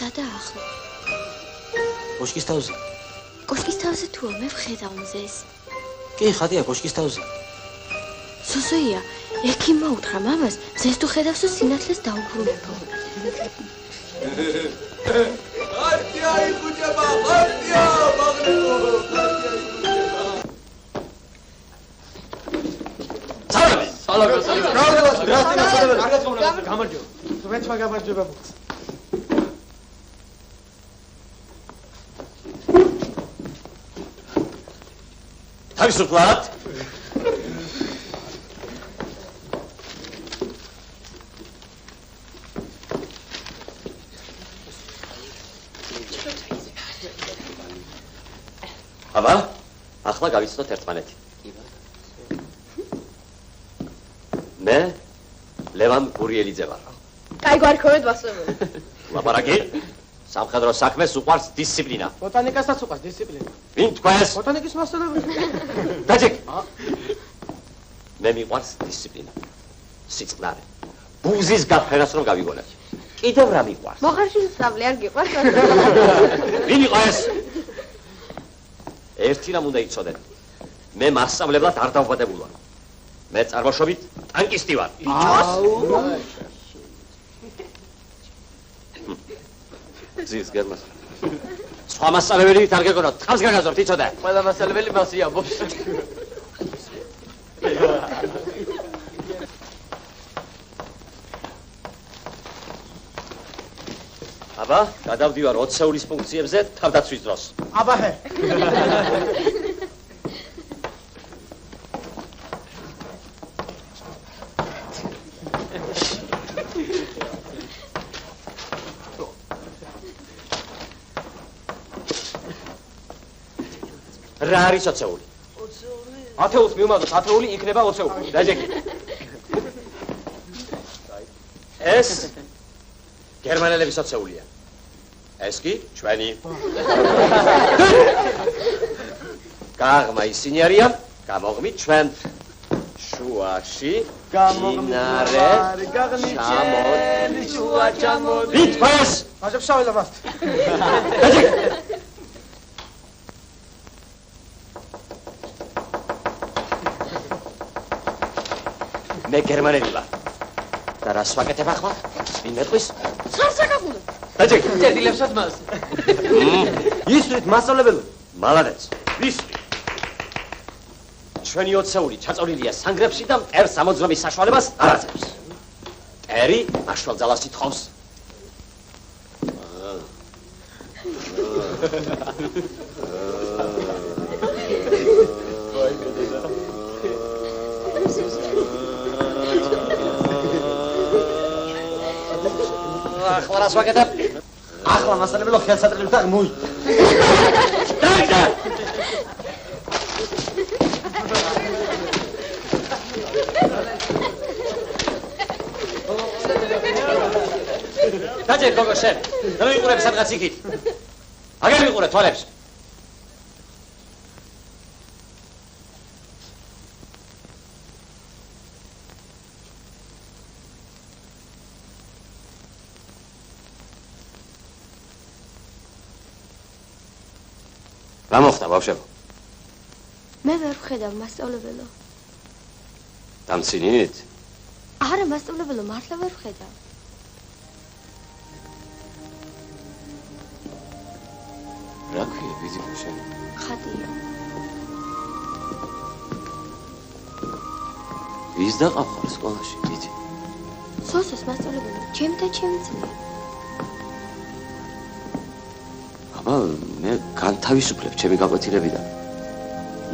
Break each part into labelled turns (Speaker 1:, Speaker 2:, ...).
Speaker 1: სადა ახლა?
Speaker 2: კოშკის თავზე.
Speaker 1: კოშკის თავზე თუა, მე ვხედავ მზეს.
Speaker 2: კი, ხატია კოშკის თავზე.
Speaker 1: სუსოია, ექიმმა უთხრა მამას, მზეს თუ ხედავს, სინათლეს დაუბრუნებო.
Speaker 3: ხარტია იკუჭება, ხარტია, მაგნეტო, ხარტია იკუჭება.
Speaker 2: სალამი.
Speaker 4: გამარჯობა. მეც გამარჯობა.
Speaker 2: თავისუფლად. აბა, ახლა გავიცნოთ ერთმანეთი. მე ლევან გურიელიძე ვარ.
Speaker 5: კაი გვარქოვეთ მასწავლებელი.
Speaker 2: ლაპარაკი? სამხედრო საქმეს უყვარს დისციპლინა.
Speaker 4: ბოტანიკასაც უყვარს დისციპლინა.
Speaker 2: ვინ თქვენს?
Speaker 4: ბოტანიკის მასწავლებელი.
Speaker 2: დაჯეკ. მე მიყვარს დისციპლინა. სიწყნარე. ბუზის გაფრენას რომ გავიგონებ. კიდევ რა მიყვარს?
Speaker 5: მოხარშის სწავლე არ გიყვარს?
Speaker 2: ვინ იყო ეს? ერთი რამ უნდა იცოდეთ. მე მასწავლებლად არ დავბადებულ ვარ. მე წარმოშობით ტანკისტი ვარ. ზის გერმას. სხვა მასწავლებელი არ გეგონოთ, თავს გაგაზრდით, იცოდე?
Speaker 4: ყველა მასწავლებელი მასი ამბობს.
Speaker 2: აბა, გადავდივარ 20 წუთის ფუნქციებზე თავდაცვის დროს.
Speaker 4: აბაჰე.
Speaker 2: რა არის 20-ეული? 10-ს მივმაგოთ, 10-ეული იქნება 20-ეული. დაჯეკი. ეს გერმანელების 20-ეულია. ეს კი ჩვენი. გაღმა ისინი არიან, გამოღმით ჩვენ. შუაში გამოგნარე, გაღნიჩელი შუა ჩამოდი. ვიტყვეს?
Speaker 4: აჟებ შაველა მას.
Speaker 2: მე გერმანელი ვარ. და რას ვაკეთებ ახლა? ვინ მეტყვის?
Speaker 5: სარსაკაფულო.
Speaker 2: დაჯეკ.
Speaker 4: წერილებსაც მას.
Speaker 2: ისვრით მასწავლებელი. მალადეც. ისვრით. ჩვენი 20-ეული ჩაწოლილია სანგრებში და მტერს ამოძრომის საშუალებას არ აძლევს. მტერი მაშვალ ძალას ითხოვს. ახლა რას ვაკეთებ?
Speaker 4: ახლა მასწავლებელო ხელსაწყლებს და მოი.
Speaker 2: დაიჯდა. დაჯერ გოგო შენ. რა მიყურებ სადღაც იქით? აგერ მიყურე თვალებს. რა მოხდა ბავშვებო?
Speaker 1: მე ვერ ვხედავ მასწავლებელო.
Speaker 2: დამცინით?
Speaker 1: არა მასწავლებელო, მართლა ვერ ვხედავ.
Speaker 2: რა ქვია ვიზიტი შენ?
Speaker 1: ხატია.
Speaker 2: ვის დაყავ სკოლაში, დიდი?
Speaker 1: სოსოს მასწავლებელო, ჩემი და ჩემი ძმა.
Speaker 2: აბა, მე განთავისუფლებ ჩემი გაკვეთილებიდან.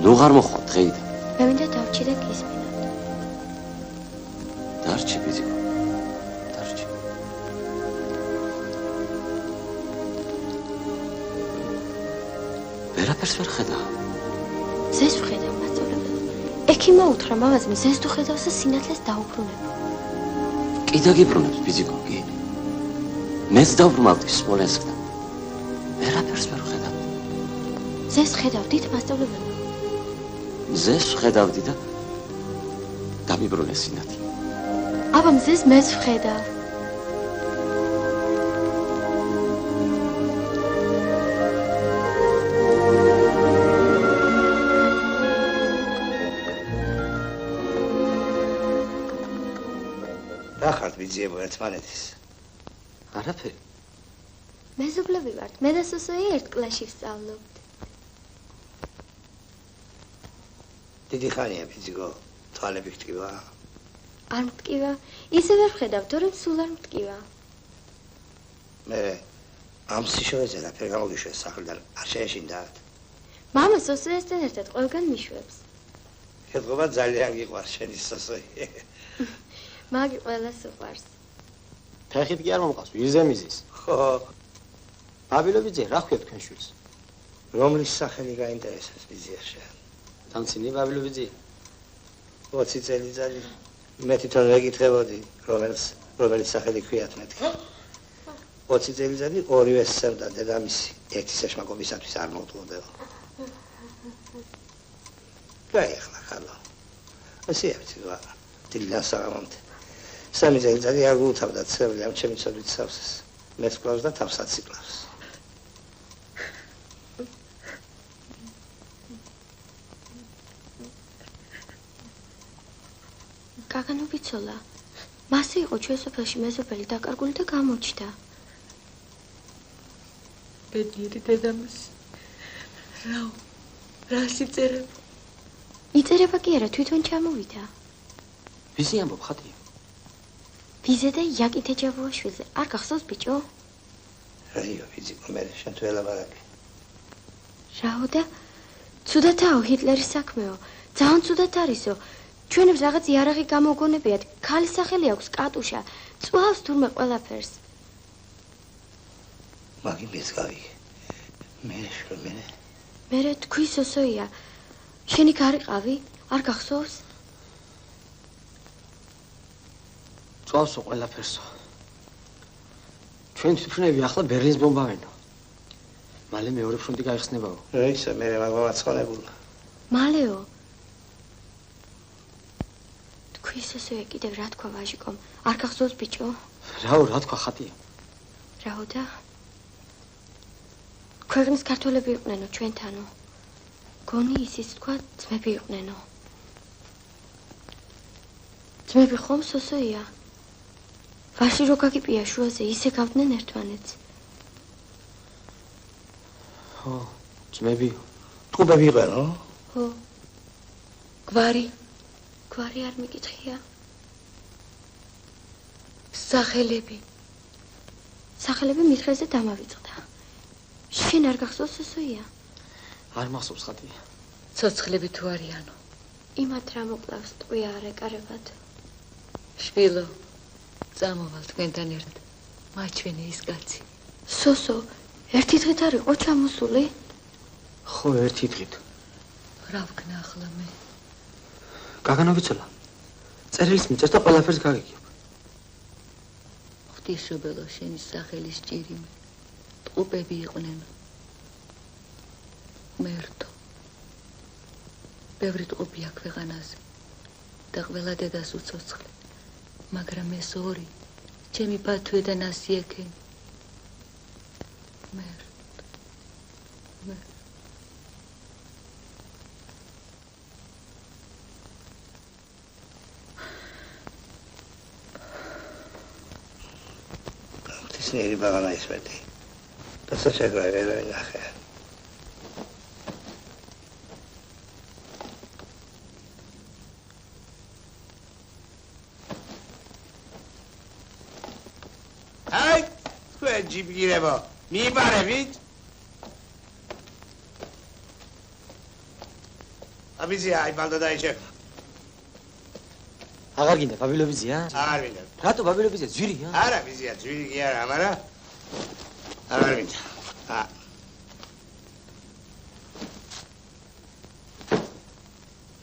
Speaker 2: ნუ ღარ მოხვალ დღეიდან.
Speaker 1: მე მინდა დავჭი და გისმინოთ.
Speaker 2: დარჩი ბიზიკო. დარჩი. ვერაფერს ვერ ხედავ.
Speaker 1: ზეს ვხედავ მასწავლებელო. ექიმმა უთხრა მამას, ზეს თუ ხედავს, სინათლეს დაუბრუნებო.
Speaker 2: კი დაგიბრუნებს ბიზიკო, კი. მეც დავბრუნავდი სმოლენსკთან. ვერაფერს ვერ ვხედავ.
Speaker 1: ზეს ხედავდით მასწავლებელო?
Speaker 2: ზეს ვხედავდი და დამიბრუნეს სინათლე.
Speaker 1: აბა მზეს მეც ვხედავ.
Speaker 3: გაქვთ ბიძიებო ერთმანეთის?
Speaker 4: არაფერი.
Speaker 1: მეზობლები ვართ. მე და სოსოი ერთ კლასში ვსწავლობთ.
Speaker 3: დიდი ხანია ბიძიგო, თვალები გტკივა?
Speaker 1: არ მტკივა. ისე ვერ ვხედავ, თორემ სულ არ მტკივა.
Speaker 3: მე ამ სიშოვეზე რაფერ გამოგიშვეს სახლიდან არ შეეშინდათ?
Speaker 1: მამა სოსოიასთან ერთად ყველგან მიშვებს.
Speaker 3: ეთყობა ძალიან გიყვარს შენი სოსოი.
Speaker 1: მაგი ყველას უყვარს.
Speaker 4: ფეხით კი არ მომყავს, ვირზე მიზის.
Speaker 3: ხო,
Speaker 4: ბაბილობიძე, რა ხვია თქვენ შვილს?
Speaker 3: რომლის სახელი გაინტერესებს ბიძიაშა?
Speaker 4: თანცინი ბაბილობიძე.
Speaker 3: 20 წელიწადი. მე თვითონ ვეკითხებოდი, რომელიც სახელი ქვიათ მეთქი. 20 წელიწადი ორივე სცემდა დედამისი, ერთი საშმაკობისათვის არ მოუწოდებო. გაიხლა ხალო. ასეა ბიძიგო, დილიდან საღამომდე. 3 წელიწადი არ გულთავდა ცრემლი ამ ჩემი ცოდვით სავსეს. მეც კლავს და თავსაც იკლავს.
Speaker 1: გაგანუბიცოლა. მასე იყო ჩვენ სოფელში მეზობელი დაკარგული და გამოჩნდა.
Speaker 6: ბედნიერი დედამისი. რა სიწერება?
Speaker 1: იწერება კი არა, თვითონ ჩამოვიდა.
Speaker 4: ვიზი ამბობ ხატია?
Speaker 1: ბიძე და იაკით ეჯავოაშვილზე. არ გახსოვს ბიჭო?
Speaker 3: რაიო ბიძიგო, მე შენ თუ ელაბარაკი.
Speaker 1: რაო და ცუდათაო ჰიტლერის საქმეო. ძალიან ცუდათ არისო. ჩვენებს რაღაც იარაღი გამოგონებიათ. ქალის სახელი აქვს კატუშა. წვავს თურმე ყველაფერს.
Speaker 3: მაგი მეც გავიგე. მე შრომენე.
Speaker 1: მერე თქვი სოსოია. შენი გარიყავი? არ გახსოვს?
Speaker 4: წვავსო ყველაფერსო. ჩვენ თვითონები ახლა ბერლინს ბომბავენო. მალე მეორე ფრონტი გაიხსნებაო.
Speaker 3: რა ისა მე მაგმაცხონებულა.
Speaker 1: მალეო. თქვი სოსოია კიდევ რა თქვა ვაჟიკომ? არ გახსოვს ბიჭო?
Speaker 4: რაო, რა თქვა ხატია?
Speaker 1: რაო და ქვეყნის ქართველები იყვნენო ჩვენთანო. გონი ისიც თქვა ძმები იყვნენო. ძმები ხომ სოსოია? ვაში რო გაგიპია შუაზე ისე გავდნენ ერთმანეთს.
Speaker 4: ხო, ძმები.
Speaker 3: ტყუბები იყენო?
Speaker 1: ხო.
Speaker 6: გვარი,
Speaker 1: გვარი არ მიკითხია.
Speaker 6: სახელები.
Speaker 1: სახელები მითხრეზე დამავიწყდა. შენ არ გახსოვს სოსოია?
Speaker 4: არ მახსოვს ხატია.
Speaker 6: ცოცხლები თუ არიანო.
Speaker 1: იმათ რა მოკლავს ტყვია არ ეკარებად.
Speaker 6: შვილო, წამოვალ თქვენთან ერთად. მაჩვენე ის კაცი.
Speaker 1: სოსო, ერთი დღით არ იყო ჩამოსული?
Speaker 4: ხო, ერთი დღით.
Speaker 6: რა ვქნა ახლა მე?
Speaker 4: გაგანოვიცოლა. წერილის მიწევს და ყველაფერს გაგიგებ.
Speaker 6: ღვთისმშობელო, შენი სახელის ჭირიმე. ტყუპები იყვნენ. მერტო. ბევრი ტყუპია ქვეყანაზე და ყველა დედას უცოცხლე. მაგრამ ეს ორი, ჩემი ბათვე და ნასიექენი.
Speaker 3: ღვთისმიერი ბაღანა ისმეტი. და საჩაგრა ვერ ვინახე. აი, თქვენ ჯიბგირებო, მიიბარებით? აბიზია, აი ბალდა დაიჭერა.
Speaker 4: აღარ გინდა ბაბილობიძეა?
Speaker 3: აღარ მინდა.
Speaker 4: რატო ბაბილობიძე ძვირია?
Speaker 3: არა, ბიზია, ძვირი კი არა, მაგრამ აღარ მინდა.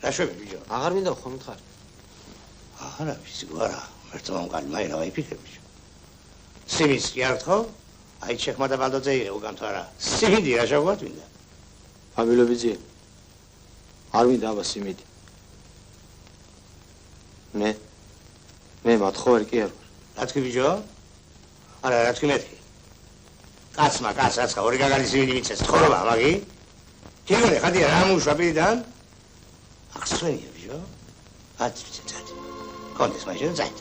Speaker 3: რა შვები ბიჭო?
Speaker 4: აღარ მინდა ხომ მითხარი?
Speaker 3: არა, ბიზიკო, არა. მერტო მომყარი, მაინა ვაიფიქრე ბიჭო. სიმის კი არ თქო? აი ჩეხმა და ბალდოძე იღე უგან თუ არა. სიმინდი რა შეგვათ მინდა?
Speaker 4: ბაბილობიძე. არ მინდა აბა სიმინდი. მე მათხოვარ კი არ ვარ.
Speaker 3: რა თქვი ბიჭო? არა, რა თქვი მეთქი? კაცმა, კაცმა, ორი გაგალი სიმინდი მიცეს, ცხოვრობა, მაგი? გიგონე, ხადია რა მუშვა პირიდან? ახსენია ბიჭო? აცი ძაძ. კონდეს მაშინ ძაძ.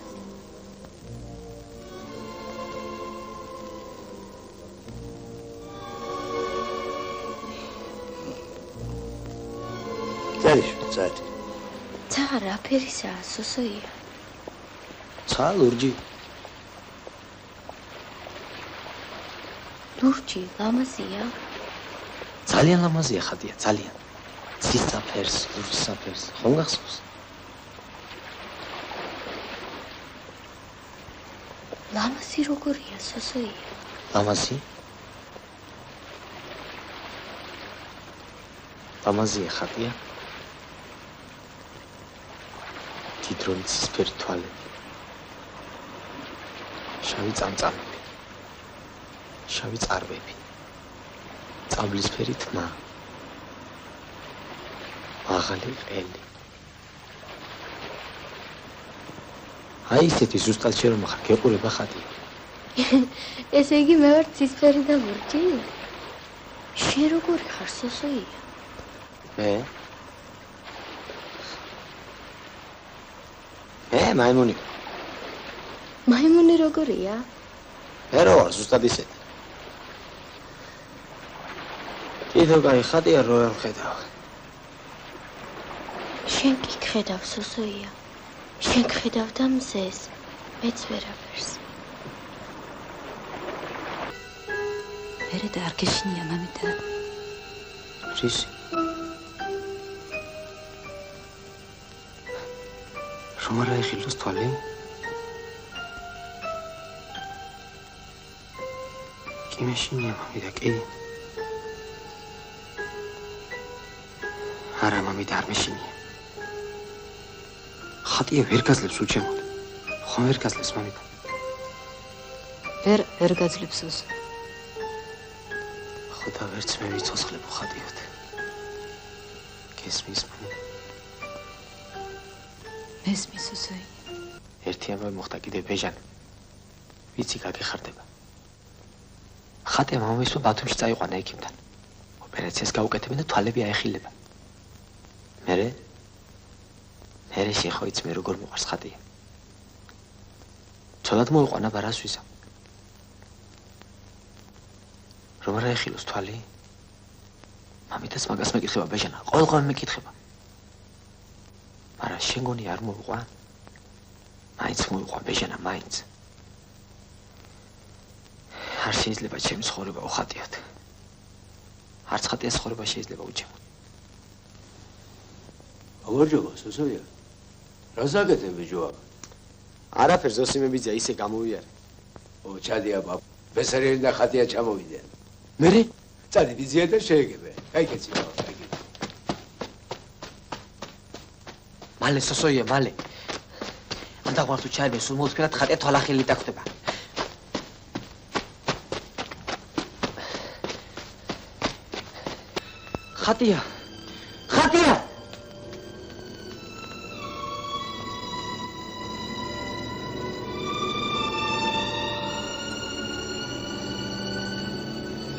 Speaker 3: წარი.
Speaker 1: ცა რა ფერისაა, სოსოია?
Speaker 4: ცა ლურჯი.
Speaker 1: ლურჯი, ლამაზია?
Speaker 4: ძალიან ლამაზია ხატია, ძალიან. ცის საფერს, ლურჯის საფერს, ხომ გახსოვს?
Speaker 1: ლამაზი როგორია, სოსოია?
Speaker 4: ლამაზი? ლამაზია ხატია? თითრონი ცისფერი თვალები. შავი წამწამები. შავი წარბები. წაბლისფერი თმა. მაღალი ყელი. აი ისეთი ზუსტად შე რომ ხარ გეყურება ხატი.
Speaker 1: ესე იგი მე ვარ ცისფერი და ლურჯი? შენ როგორი ხარ, სოსოია?
Speaker 4: მე მაიმუნი.
Speaker 1: მაიმუნი როგორია?
Speaker 4: მე რო ვარ ზუსტად ისეთი. კიდევ კაი ხატია რო არ ხედავ.
Speaker 1: შენ კი ხედავ, სოსოია. შენ ხედავ და მზეს, მეც ვერაფერს.
Speaker 6: მერე და არ გეშინია მამიდა.
Speaker 4: რისი? რომ არ აიხილოს თვალი? კი მეშინია მამიდა, კი. არა მამიდა არ მეშინია. ხატია ვერ გაძლებს უჩემოდ. ხომ ვერ გაძლებს მამიდა?
Speaker 6: ვერ გაძლებს.
Speaker 4: ხოდა ვერც მე ვიცოცხლებო ხატიოთ. გესმის მამიდა?
Speaker 6: მესმის სოსოი.
Speaker 4: ერთი ამბავი მოხდა კიდე ბეჟან. ვიცი გაგეხარდება. ხატია მამისმა ბათუმში წაიყვანა ექიმთან. ოპერაციას გაუკეთებენ და თვალები აეხილება. მერე შეხოიც მე როგორ მოყარს ხატია. ცოდად მოიყვანა ბარას ვიზა. რომ არ აეხილოს თვალი? მამიდას მაგას მეკითხება ბეჟანა, ყოველგვარ მეკითხება. მაგრამ შენ გონი არ მოიყვან? მაინც მოიყვან ბეჟანა, მაინც. არ შეიძლება ჩემი ცხოვრება უხატიოთ. არც ხატიას ცხოვრება შეიძლება უჩემო.
Speaker 7: აგორჯობა, სოსოია. რა ზაგეთები ჯოა?
Speaker 4: არაფერს ზოსიმებიძია ისე გამოვიარე.
Speaker 7: ჩადია ბაბ. ბესარიანი და ხატია ჩამოვიდნენ.
Speaker 4: მერე?
Speaker 7: წადი ბიზია და შეეგებე. კაიკეცი ბაბ, კაიკე.
Speaker 4: მალე სოსოია, მალე. ამ დაგვართო ჩაიბე, სულ მოსფერად ხატია თვალახელი დახვდება. ხატია! ხატია!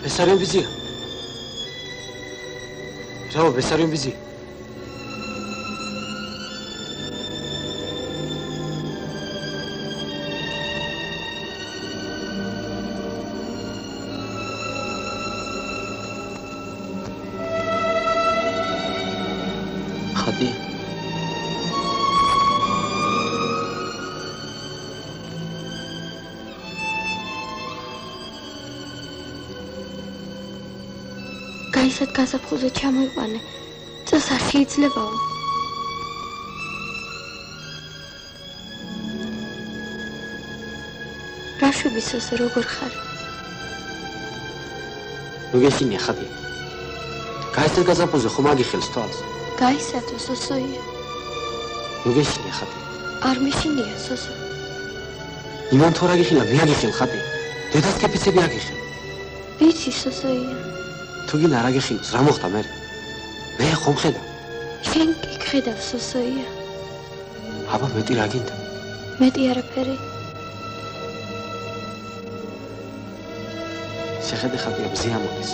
Speaker 4: ბესარიონ ბიზია. რაო ბესარიონ ბიზია. ხატია.
Speaker 1: გაისად გაზაფხულზე ჩამოიყვანე. წელს არ შეიძლებაო. რა შვები სოსო, როგორ ხარ?
Speaker 4: ნუ გეშინია ხატია. გაისად გაზაფხულზე ხომ აგიხელს თვალს?
Speaker 1: გაისათო, სოსოია.
Speaker 4: ნუ გეშინია ხატია.
Speaker 1: არ მეშინია, სოსო.
Speaker 4: იმან თუ არ აგიხილა, მე აგიხელ ხატია. დედას კეფიცები აგიხელ.
Speaker 1: ვიცი, სოსოია.
Speaker 4: თუ გინდა არ აგიხილოს, რა მოხდა მე? მე ხომ ხედავ?
Speaker 1: შენ კი ხედავ, სოსოია.
Speaker 4: აბა მეტი რა გინდა?
Speaker 1: მეტი არაფერი.
Speaker 4: შეხედე ხატია ბზია მოდის.